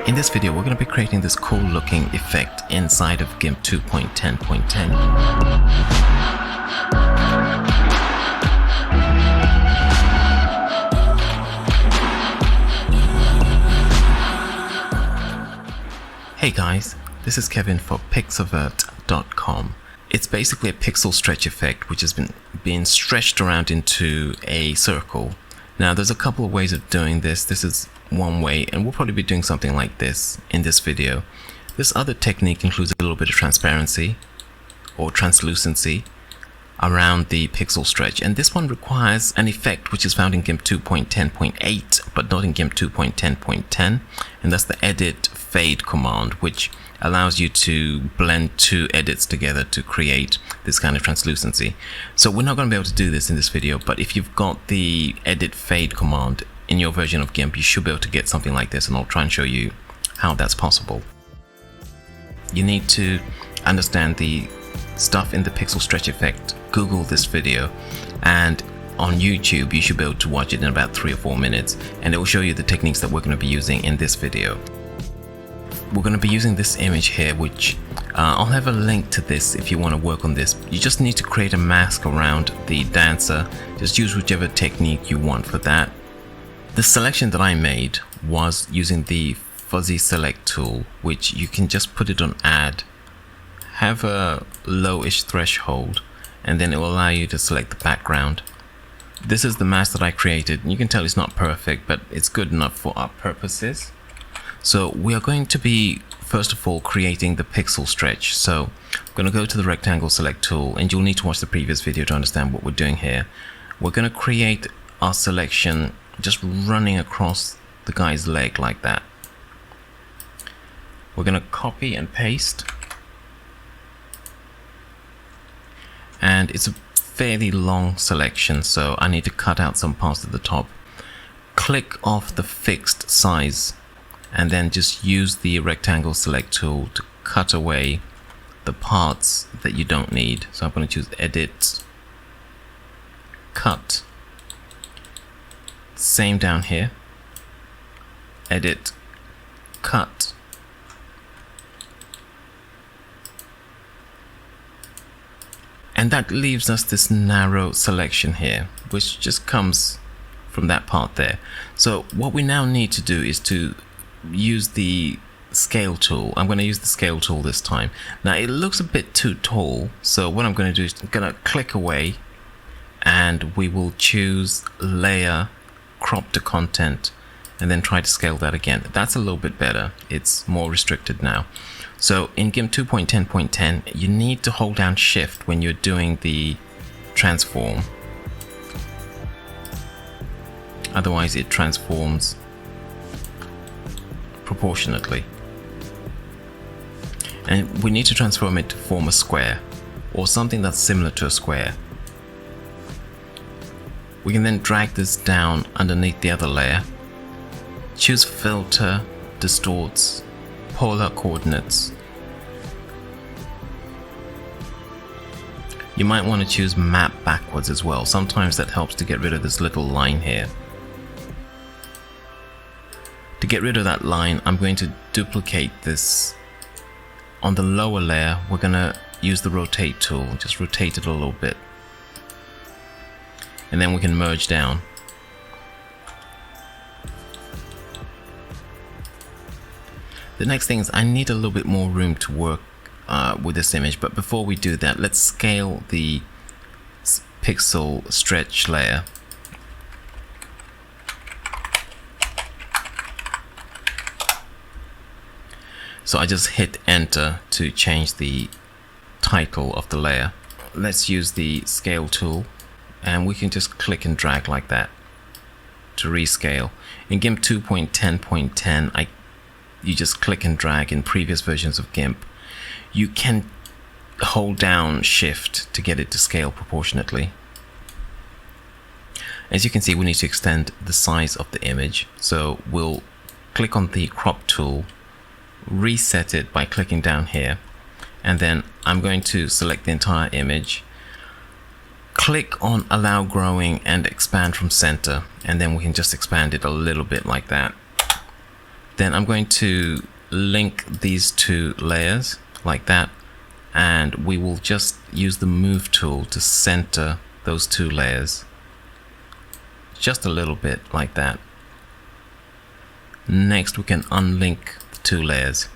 In this video, we're going to be creating this cool looking effect inside of Gimp 2.10.10. Hey guys, this is Kevin for Pixelvert.com. It's basically a pixel stretch effect which has been stretched around into a circle. Now there's a couple of ways of doing this. This is one way, and we'll probably be doing something like this in this video. This other technique includes a little bit of transparency or translucency around the pixel stretch, and this one requires an effect which is found in Gimp 2.10.8 but not in Gimp 2.10.10, and that's the edit fade command, which allows you to blend two edits together to create this kind of translucency. So we're not going to be able to do this in this video, but if you've got the edit fade command in your version of Gimp, you should be able to get something like this, and I'll try and show you how that's possible. You need to understand the stuff in the pixel stretch effect. Google this video, and on YouTube you should be able to watch it in about 3 or 4 minutes, and it will show you the techniques that we're going to be using in this video. We're going to be using this image here, which I'll have a link to this if you want to work on this. You just need to create a mask around the dancer. Just use whichever technique you want for that. The selection that I made was using the fuzzy select tool, which you can just put it on add, have a lowish threshold, and then it will allow you to select the background. This is the mask that I created. You can tell it's not perfect, but it's good enough for our purposes. So we are going to be first of all creating the pixel stretch. So I'm going to go to the rectangle select tool, and you'll need to watch the previous video to understand what we're doing here. We're going to create our selection just running across the guy's leg like that. We're going to copy and paste, and it's a fairly long selection, so I need to cut out some parts at the top. Click off the fixed size, and then just use the rectangle select tool to cut away the parts that you don't need. So I'm going to choose edit, cut. Same down here, edit, cut. And that leaves us this narrow selection here, which just comes from that part there. So what we now need to do is to use the scale tool. I'm going to use the scale tool this time. Now it looks a bit too tall, so what I'm going to do is I'm going to click away, and we will choose layer, crop to content, and then try to scale that again. That's a little bit better. It's more restricted now. So in Gimp 2.10.10, you need to hold down shift when you're doing the transform, otherwise it transforms proportionately, and we need to transform it to form a square or something that's similar to a square. We can then drag this down underneath the other layer, choose filter, distorts, polar coordinates. You might want to choose map backwards as well. Sometimes that helps to get rid of this little line here. To get rid of that line, I'm going to duplicate this. On the lower layer, we're going to use the rotate tool, just rotate it a little bit, and then we can merge down. The next thing is I need a little bit more room to work with this image, but before we do that, let's scale the pixel stretch layer. So I just hit enter to change the title of the layer. Let's use the scale tool, and we can just click and drag like that to rescale. In Gimp 2.10.10, you just click and drag. In previous versions of Gimp, you can hold down shift to get it to scale proportionately. As you can see, we need to extend the size of the image, so we'll click on the crop tool, reset it by clicking down here, and then I'm going to select the entire image, click on allow growing and expand from center, and then we can just expand it a little bit like that. Then I'm going to link these two layers like that, and we will just use the move tool to center those two layers just a little bit like that. Next we can unlink the two layers.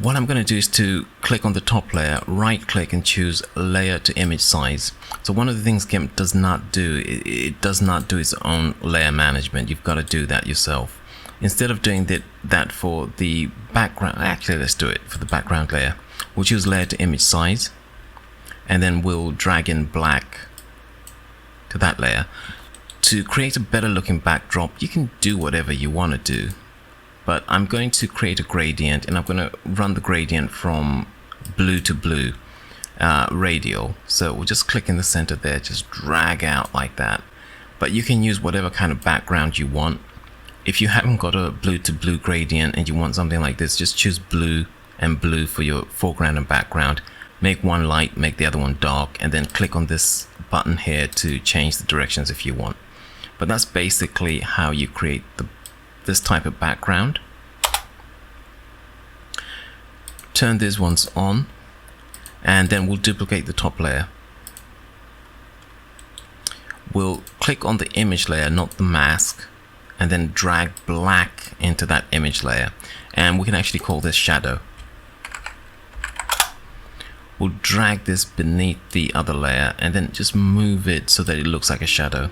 What I'm going to do is to click on the top layer, right click and choose layer to image size. So one of the things Gimp does not do, it does not do its own layer management. You've got to do that yourself. Instead of doing that for the background, actually let's do it for the background layer. We'll choose layer to image size, and then we'll drag in black to that layer. To create a better looking backdrop, you can do whatever you want to do. But I'm going to create a gradient, and I'm going to run the gradient from blue to blue, radial. So we'll just click in the center there, just drag out like that. But you can use whatever kind of background you want. If you haven't got a blue to blue gradient and you want something like this, just choose blue and blue for your foreground and background. Make one light, make the other one dark, and then click on this button here to change the directions if you want. But that's basically how you create this type of background. Turn these ones on, and then we'll duplicate the top layer. We'll click on the image layer, not the mask, and then drag black into that image layer, and we can actually call this shadow. We'll drag this beneath the other layer and then just move it so that it looks like a shadow,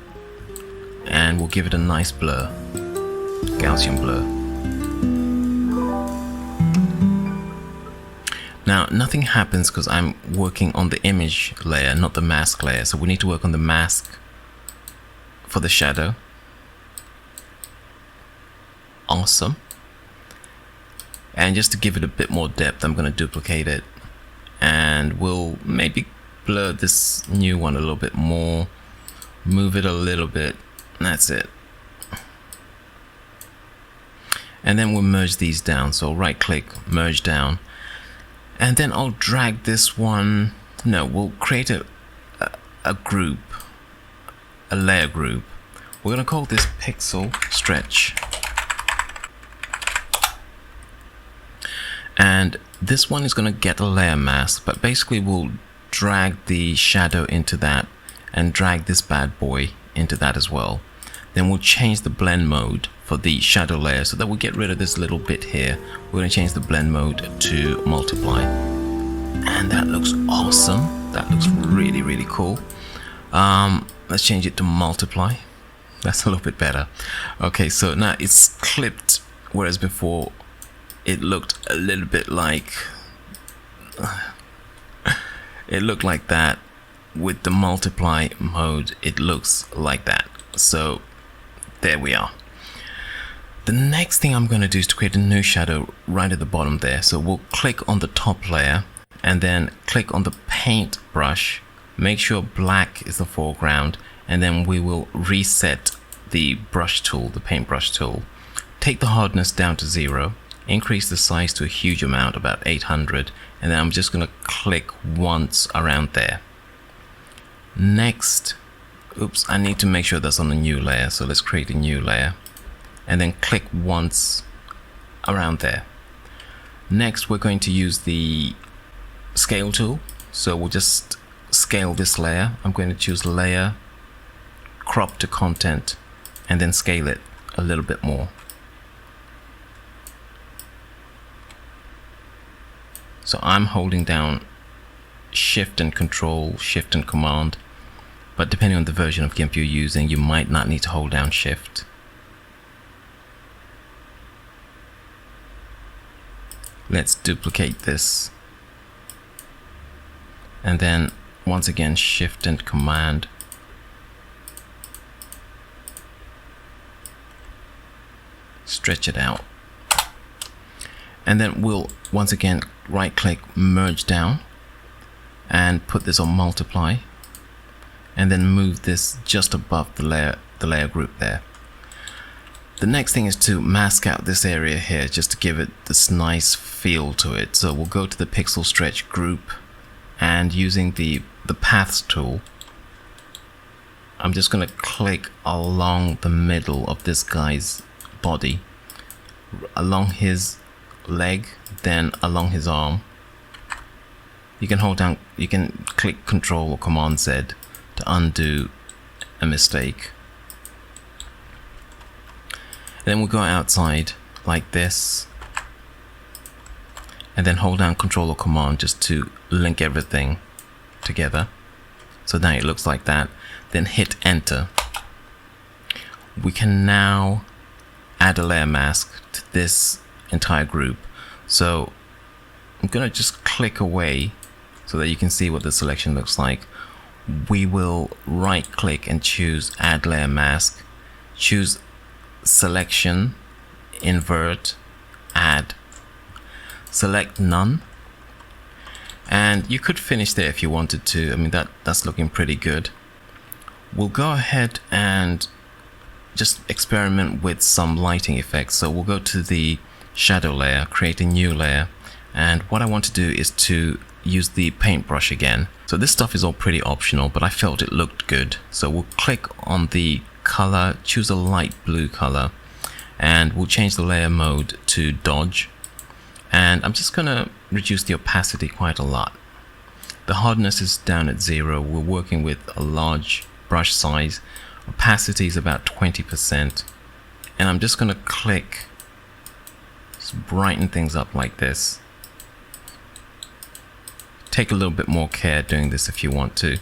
and we'll give it a nice blur, Gaussian blur. Now nothing happens because I'm working on the image layer, not the mask layer, so we need to work on the mask for the shadow. Awesome. And just to give it a bit more depth, I'm going to duplicate it, and we'll maybe blur this new one a little bit more, move it a little bit, and that's it. And then we'll merge these down, so right click, merge down, and then I'll drag this one, no, we'll create a group, a layer group. We're going to call this pixel stretch. And this one is going to get a layer mask, but basically we'll drag the shadow into that and drag this bad boy into that as well. Then we'll change the blend mode for the shadow layer so that we'll get rid of this little bit here. We're going to change the blend mode to multiply, and that looks awesome. That looks really, really cool. Let's change it to multiply. That's a little bit better. Okay, so now it's clipped, whereas before it looked a little bit like it looked like that. With the multiply mode, it looks like that. So there we are. The next thing I'm going to do is to create a new shadow right at the bottom there. So we'll click on the top layer and then click on the paint brush, make sure black is the foreground, and then we will reset the brush tool, the paintbrush tool. Take the hardness down to 0, increase the size to a huge amount, about 800, and then I'm just going to click once around there. Next, oops, I need to make sure that's on a new layer, so let's create a new layer and then click once around there. Next, we're going to use the scale tool, so we'll just scale this layer. I'm going to choose layer, crop to content, and then scale it a little bit more. So I'm holding down Shift and Control, Shift and Command, but depending on the version of Gimp you're using, you might not need to hold down Shift. Let's duplicate this, and then once again Shift and Command. Stretch it out, and then we'll once again right click, merge down, and put this on multiply, and then move this just above the layer group there. The next thing is to mask out this area here, just to give it this nice feel to it. So we'll go to the pixel stretch group, and using the paths tool, I'm just going to click along the middle of this guy's body, along his leg, then along his arm. You can hold down, you can click Control or Command Z to undo a mistake. Then we'll go outside like this, and then hold down Control or Command just to link everything together. So now it looks like that. Then hit Enter. We can now add a layer mask to this entire group. So I'm gonna just click away so that you can see what the selection looks like. We will right click and choose Add Layer Mask, choose Selection, Invert, Add, select None, and you could finish there if you wanted to. I mean, that's looking pretty good. We'll go ahead and just experiment with some lighting effects. So we'll go to the shadow layer, create a new layer, and what I want to do is to use the paintbrush again. So this stuff is all pretty optional, but I felt it looked good. So we'll click on the color, choose a light blue color, and we'll change the layer mode to dodge. And I'm just gonna reduce the opacity quite a lot. The hardness is down at 0. We're working with a large brush size. Opacity is about 20%. And I'm just gonna click, just brighten things up like this. Take a little bit more care doing this if you want to.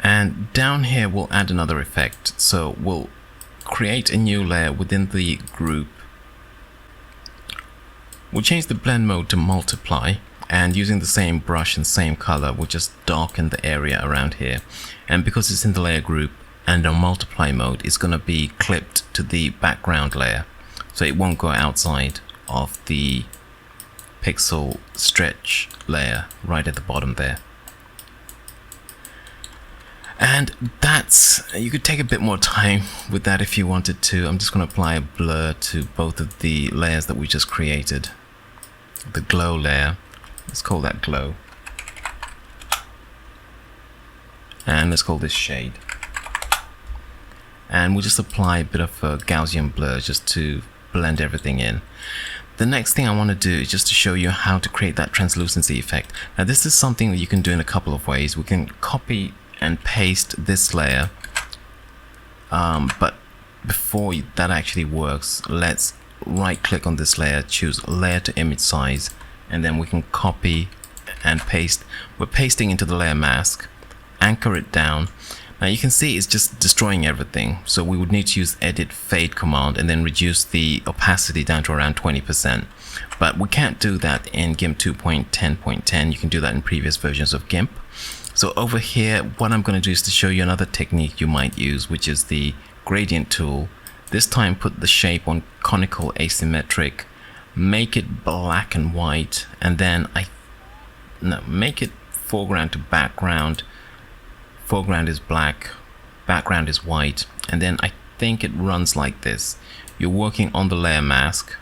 And down here we'll add another effect. So we'll create a new layer within the group. We'll change the blend mode to multiply, and using the same brush and same color, we'll just darken the area around here. And because it's in the layer group and on multiply mode, it's going to be clipped to the background layer, so it won't go outside of the pixel stretch layer right at the bottom there. And that's, you could take a bit more time with that if you wanted to. I'm just going to apply a blur to both of the layers that we just created. The glow layer, let's call that glow. And let's call this shade. And we'll just apply a bit of a Gaussian blur just to blend everything in. The next thing I want to do is just to show you how to create that translucency effect. Now this is something that you can do in a couple of ways. We can copy and paste this layer, but before that actually works, let's right click on this layer, choose layer to image size, and then we can copy and paste. We're pasting into the layer mask, anchor it down. Now you can see it's just destroying everything, so we would need to use edit fade command and then reduce the opacity down to around 20%, but we can't do that in GIMP 2.10.10. You can do that in previous versions of GIMP. So over here, what I'm going to do is to show you another technique you might use, which is the gradient tool. This time put the shape on conical asymmetric, make it black and white, and then make it foreground to background. Foreground is black, background is white, and then I think it runs like this. You're working on the layer mask,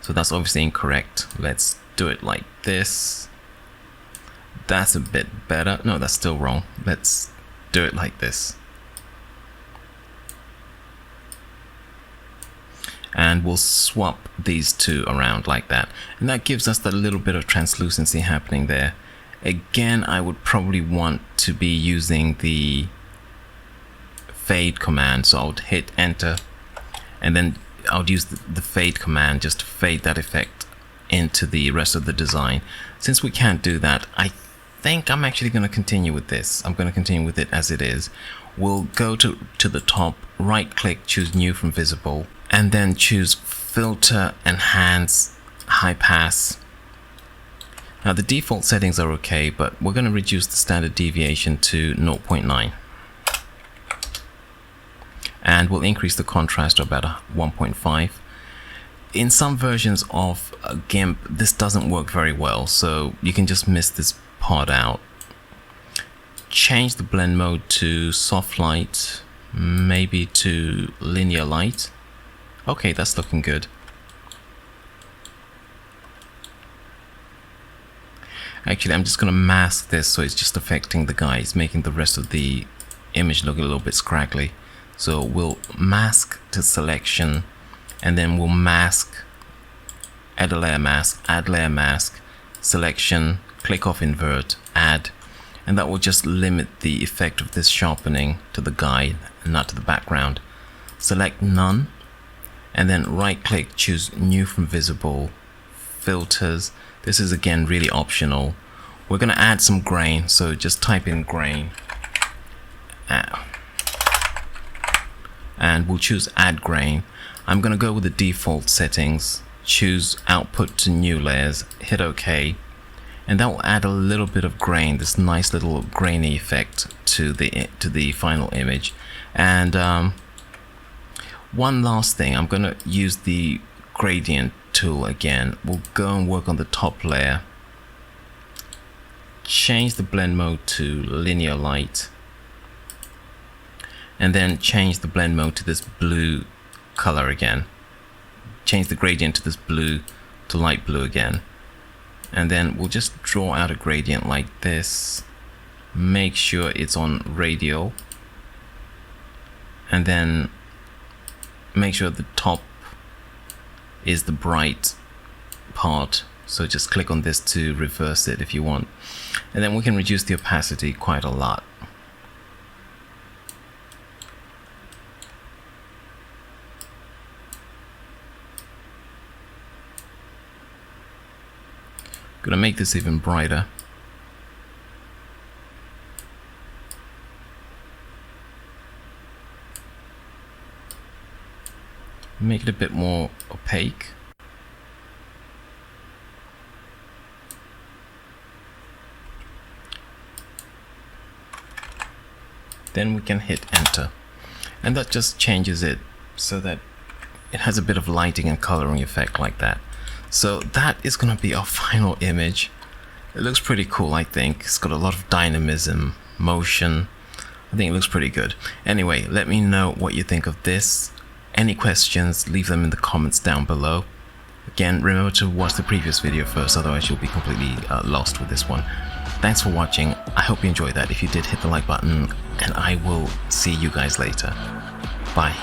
so that's obviously incorrect. Let's do it like this. That's a bit better. No, that's still wrong. Let's do it like this. And we'll swap these two around like that. And that gives us that little bit of translucency happening there. Again, I would probably want to be using the fade command. So I would hit enter, and then I would use the fade command just to fade that effect into the rest of the design. Since we can't do that, I think I'm actually going to continue with this. I'm going to continue with it as it is. We'll go to the top, right click, choose new from visible, and then choose filter, enhance, high pass. Now the default settings are okay, but we're going to reduce the standard deviation to 0.9. And we'll increase the contrast to about 1.5. In some versions of GIMP, this doesn't work very well, so you can just miss this part out. change the blend mode to soft light, maybe to linear light. Okay, that's looking good. Actually, I'm just going to mask this so it's just affecting the guys, making the rest of the image look a little bit scraggly. So we'll mask to selection, and then we'll mask, add a layer mask, selection, click off invert, add, and that will just limit the effect of this sharpening to the guide and not to the background. Select none, and then right click, choose new from visible, filters. This is again really optional. We're going to add some grain, so just type in grain and we'll choose add grain. I'm going to go with the default settings, choose output to new layers, hit OK, and that will add a little bit of grain, this nice little grainy effect to the final image. And one last thing, I'm going to use the gradient tool again. We'll go and work on the top layer, change the blend mode to linear light, and then change the blend mode to this blue color again. Change the gradient to this blue to light blue again, and then we'll just draw out a gradient like this. Make sure it's on radial, and then make sure the top is the bright part, so just click on this to reverse it if you want, and then we can reduce the opacity quite a lot. I'm gonna make this even brighter. Make it a bit more opaque. Then we can hit enter, and that just changes it so that it has a bit of lighting and coloring effect like that. So that is going to be our final image. It looks pretty cool, I think. It's got a lot of dynamism, motion. I think it looks pretty good. Anyway, let me know what you think of this. Any questions, leave them in the comments down below. Again, remember to watch the previous video first, otherwise you'll be completely lost with this one. Thanks for watching. I hope you enjoyed that. If you did, hit the like button, and I will see you guys later. Bye.